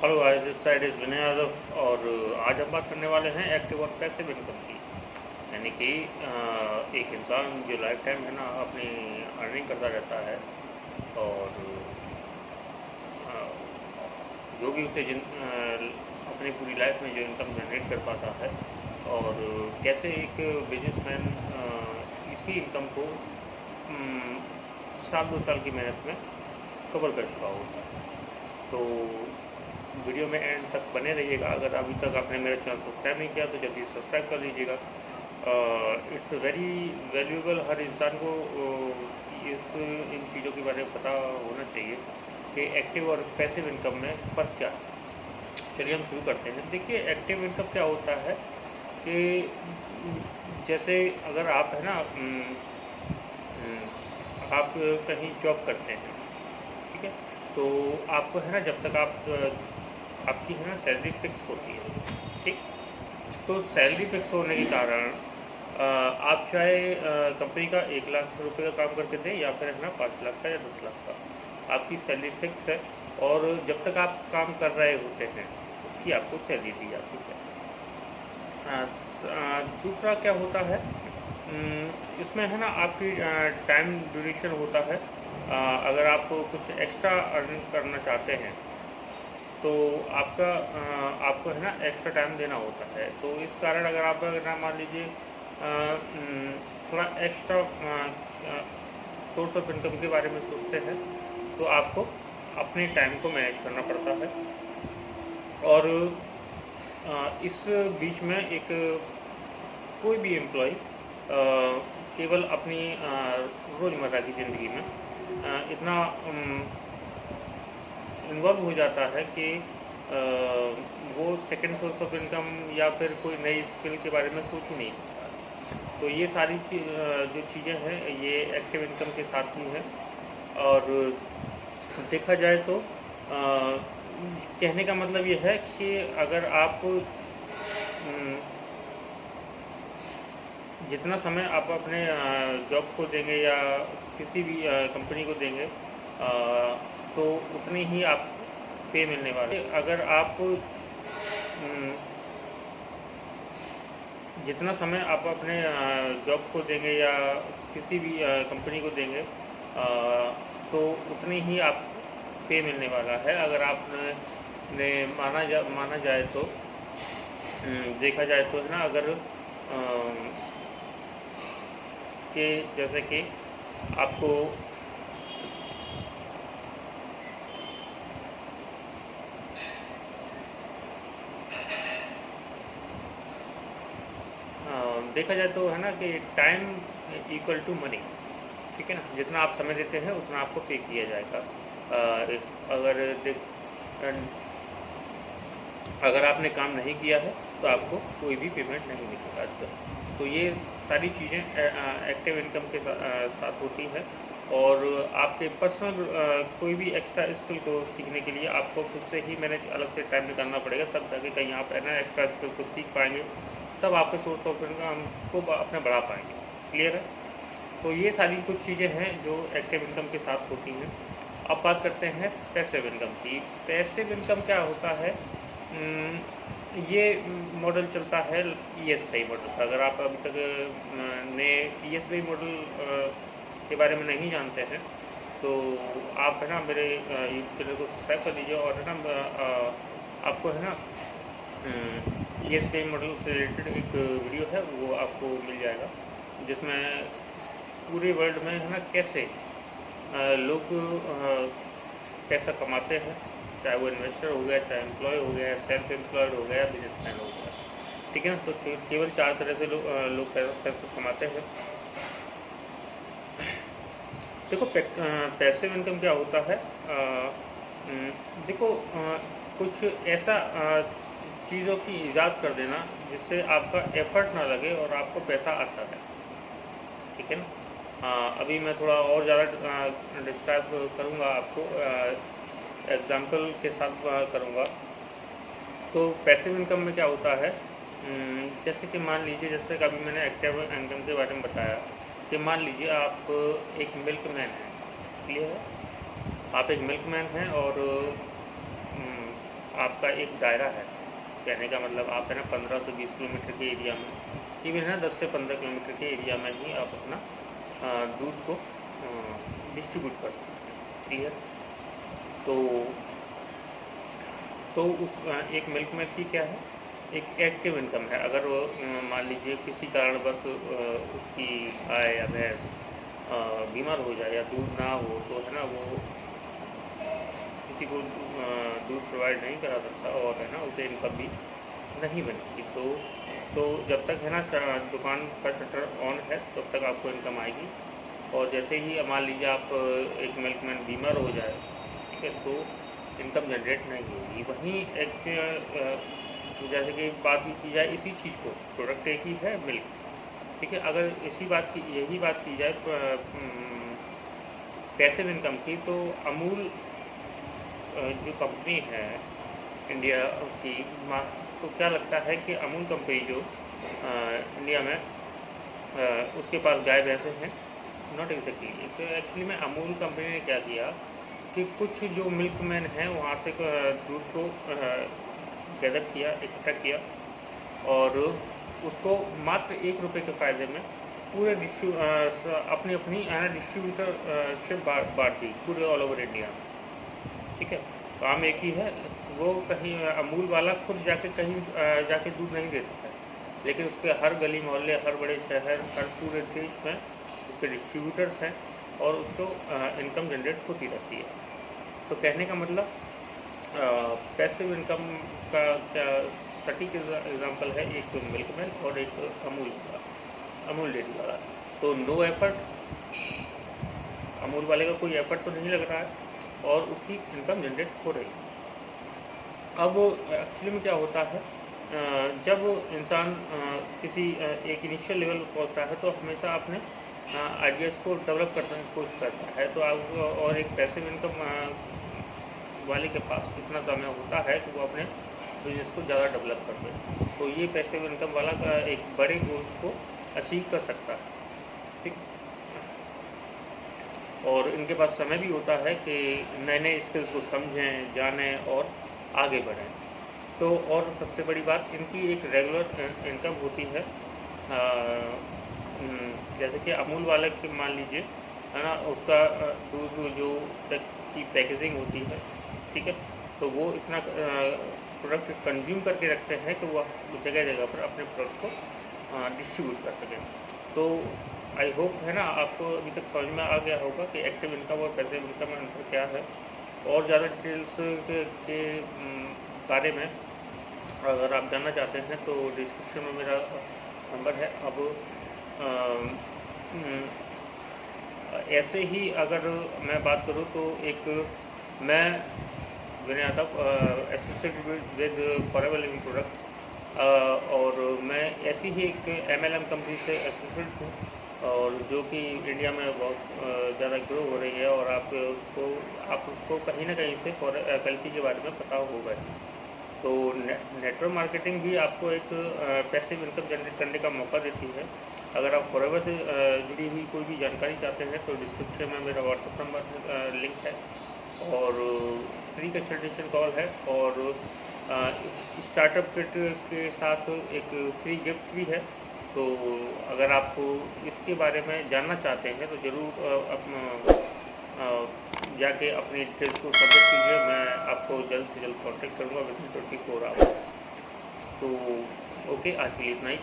Hello guys, this side is Vinay Yadav और आज हम बात करने वाले हैं एक्टिव और पैसिव इनकम की। यानी कि एक इंसान जो लाइफ टाइम है ना अपनी अर्निंग करता रहता है और जो भी उसे अपनी पूरी लाइफ में जो इनकम जनरेट कर पाता है और कैसे एक बिजनेसमैन इसी इनकम को साल 2 साल की मेहनत में कवर कर चुका होता है। तो वीडियो में एंड तक बने रहिएगा। अगर अभी तक आपने मेरा चैनल सब्सक्राइब नहीं किया तो जल्दी सब्सक्राइब कर लीजिएगा। इट्स वेरी वैल्यूएबल, हर इंसान को इन चीज़ों के बारे में पता होना चाहिए कि एक्टिव और पैसिव इनकम में फ़र्क क्या है। चलिए हम शुरू करते हैं। देखिए, एक्टिव इनकम क्या होता है कि जैसे अगर आप है ना आप कहीं जॉब करते हैं, ठीक है, तो आपको है ना जब तक आपकी है ना सैलरी फिक्स होती है, ठीक। तो सैलरी फिक्स होने के कारण आप चाहे कंपनी का 1 लाख रुपए का काम करके दें या फिर है ना 5 लाख का या 10 लाख का, आपकी सैलरी फिक्स है और जब तक आप काम कर रहे होते हैं उसकी आपको सैलरी दी जाती है। दूसरा क्या होता है, इसमें है ना आपकी टाइम ड्यूरेशन होता है। अगर आप कुछ एक्स्ट्रा अर्न करना चाहते हैं तो आपको है ना एक्स्ट्रा टाइम देना होता है। तो इस कारण अगर ना मान लीजिए थोड़ा एक्स्ट्रा सोर्स ऑफ इनकम के बारे में सोचते हैं तो आपको अपने टाइम को मैनेज करना पड़ता है। और इस बीच में कोई भी एम्प्लॉय केवल अपनी रोज़मर्रा की ज़िंदगी में इतना इन्वॉल्व हो जाता है कि वो सेकंड सोर्स ऑफ इनकम या फिर कोई नई स्किल के बारे में सोच ही नहीं सकता। तो ये सारी जो चीज़ें हैं ये एक्टिव इनकम के साथ ही हैं। और देखा जाए तो कहने का मतलब ये है कि अगर आप जितना समय आप अपने जॉब को देंगे या किसी भी कंपनी को देंगे तो उतनी ही आप पे मिलने वाले। अगर आप जितना समय आप अपने जॉब को देंगे या किसी भी कंपनी को देंगे तो उतनी ही आप पे मिलने वाला है। अगर आपने माना जाए तो देखा जाए तो है ना, अगर कि जैसे कि आपको देखा जाए तो है ना कि टाइम इक्वल टू मनी, ठीक है ना। जितना आप समय देते हैं उतना आपको पे किया जाएगा। अगर आपने काम नहीं किया है तो आपको कोई भी पेमेंट नहीं मिलेगा। तो ये सारी चीज़ें एक्टिव इनकम के साथ होती है। और आपके पर्सनल कोई भी एक्स्ट्रा स्किल को सीखने के लिए आपको खुद से ही मैनेज अलग से टाइम निकालना पड़ेगा, तब जाके कहीं आप है ना एक्स्ट्रा स्किल को सीख पाएंगे, तब आपके सोर्स ऑफ इनकम को अपने बढ़ा पाएंगे। क्लियर है। तो ये सारी कुछ चीज़ें हैं जो एक्टिव इनकम के साथ होती हैं। अब बात करते हैं पैसिव इनकम की। पैसिव इनकम क्या होता है, ये मॉडल चलता है ESBI मॉडल। अगर आप अभी तक नए ESBI मॉडल के बारे में नहीं जानते हैं तो आप है ना मेरे यूट्यूब चैनल को सब्सक्राइब कर लीजिए और है ना आपको है ना ESBI मॉडल से रिलेटेड एक वीडियो है वो आपको मिल जाएगा, जिसमें पूरे वर्ल्ड में है ना कैसे लोग पैसा कमाते हैं, चाहे वो इन्वेस्टर हो गया, चाहे एम्प्लॉय हो गया, सेल्फ एम्प्लॉयड हो गया, बिजनेसमैन हो गया, ठीक है ना। तो केवल 4 तरह से लोग पैसा कमाते हैं। देखो, पैसिव इनकम क्या होता है, देखो कुछ ऐसा चीज़ों की ईजाद कर देना जिससे आपका एफर्ट ना लगे और आपको पैसा आता है, ठीक है ना। अभी मैं थोड़ा और ज़्यादा डिस्क्राइब करूँगा आपको, एग्जाम्पल के साथ करूँगा। तो पैसिव इनकम में क्या होता है, जैसे कि मान लीजिए, जैसे कि अभी मैंने एक्टिव इनकम के बारे में बताया कि मान लीजिए आप एक मिल्कमैन हैं, क्लियर है। आप एक मिल्कमैन हैं और आपका एक दायरा है। कहने का मतलब आप है ना 15 से 20 किलोमीटर के एरिया में, इवन है 10 से 15 किलोमीटर के एरिया में ही आप अपना दूध को डिस्ट्रीब्यूट कर सकते हैं। क्लियर? तो उस एक मिल्कमैन की क्या है, एक एक्टिव इनकम है। अगर वो मान लीजिए किसी कारणवश उसकी गाय या भैंस बीमार हो जाए या दूध ना हो, तो है ना वो किसी को दूध प्रोवाइड नहीं करा सकता और है ना उसे इनकम भी नहीं बनेगी। तो जब तक है ना दुकान का शटर ऑन है तब तक आपको इनकम आएगी, और जैसे ही मान लीजिए आप एक मिल्कमैन बीमार हो जाए, ठीक है, तो इनकम जनरेट नहीं होगी। वहीं एक जैसे कि बात की जाए इसी चीज़ को, प्रोडक्ट एक ही है मिल्क, ठीक है, अगर यही बात की जाए पैसिव इनकम की, तो अमूल जो कंपनी है इंडिया की, तो क्या लगता है कि अमूल कंपनी जो इंडिया में उसके पास गाय भैंसे हैं? Not exactly. तो एक्चुअली में अमूल कंपनी ने क्या किया कि कुछ जो मिल्कमैन हैं वहाँ से दूध को गैदर किया, इकट्ठा किया, और उसको मात्र ₹1 के फ़ायदे में पूरे अपनी डिस्ट्रीब्यूटरशिप बांट दी पूरे ऑल ओवर इंडिया में। ठीक है, काम एक ही है, वो कहीं अमूल वाला खुद जाके दूध नहीं देता है, लेकिन उसके हर गली मोहल्ले, हर बड़े शहर, हर पूरे देश में उसके डिस्ट्रीब्यूटर्स हैं और उसको इनकम जनरेट होती रहती है। तो कहने का मतलब पैसिव इनकम का क्या सटीक एग्जांपल है एक मिल्कमैन और एक अमूल डेयरी वाला। तो नो एफर्ट, अमूल वाले का कोई एफर्ट तो नहीं लग रहा है और उसकी इनकम जनरेट हो रही है। अब एक्चुअली में क्या होता है, जब इंसान किसी एक इनिशियल लेवल पर पहुँचता है तो हमेशा अपने आइडियाज़ को डेवलप करने की कोशिश करता है। तो आप और एक पैसिव इनकम वाले के पास इतना समय होता है कि वो अपने बिजनेस को ज़्यादा डेवलप कर दे। तो ये पैसिव इनकम वाला का एक बड़े गोल्स को अचीव कर सकता है। ठीक, और इनके पास समय भी होता है कि नए नए स्किल्स को समझें, जानें और आगे बढ़ें। तो और सबसे बड़ी बात, इनकी एक रेगुलर इनकम होती है। जैसे कि अमूल वाले के मान लीजिए, है ना, उसका दूध जो की पैकेजिंग होती है, ठीक है, तो वो इतना प्रोडक्ट कंज्यूम करके रखते हैं कि वो जगह जगह पर अपने प्रोडक्ट को डिस्ट्रीब्यूट कर सकें। तो आई होप है ना आपको अभी तक समझ में आ गया होगा कि एक्टिव इनकम और पैसिव इनकम में अंतर क्या है। और ज़्यादा डिटेल्स के बारे में अगर आप जानना चाहते हैं तो डिस्क्रिप्शन में मेरा नंबर है। अब ऐसे ही अगर मैं बात करूं तो मैं Vinay Yadav associated with forever living product, और मैं ऐसी ही एक MLM कंपनी से एसोसिएट हूँ, और जो कि इंडिया में बहुत ज़्यादा ग्रो हो रही है, और आपको कहीं ना कहीं से FLP के बारे में पता होगा। तो नेटवर्क मार्केटिंग भी आपको एक पैसिव इनकम जनरेट करने का मौका देती है। अगर आप फॉरएवर से जुड़ी हुई कोई भी जानकारी चाहते हैं तो डिस्क्रिप्शन में मेरा व्हाट्सएप नंबर लिंक है, और फ्री कंसल्टेशन कॉल है, और स्टार्टअप किट के साथ एक फ्री गिफ्ट भी है। तो अगर आप इसके बारे में जानना चाहते हैं तो ज़रूर जाके अपनी डिटेल्स को सबमिट कीजिए। मैं आपको जल्द से जल्द कॉन्टेक्ट करूँगा विदिन 24 आवर्स। तो ओके, आज के लिए इतना ही।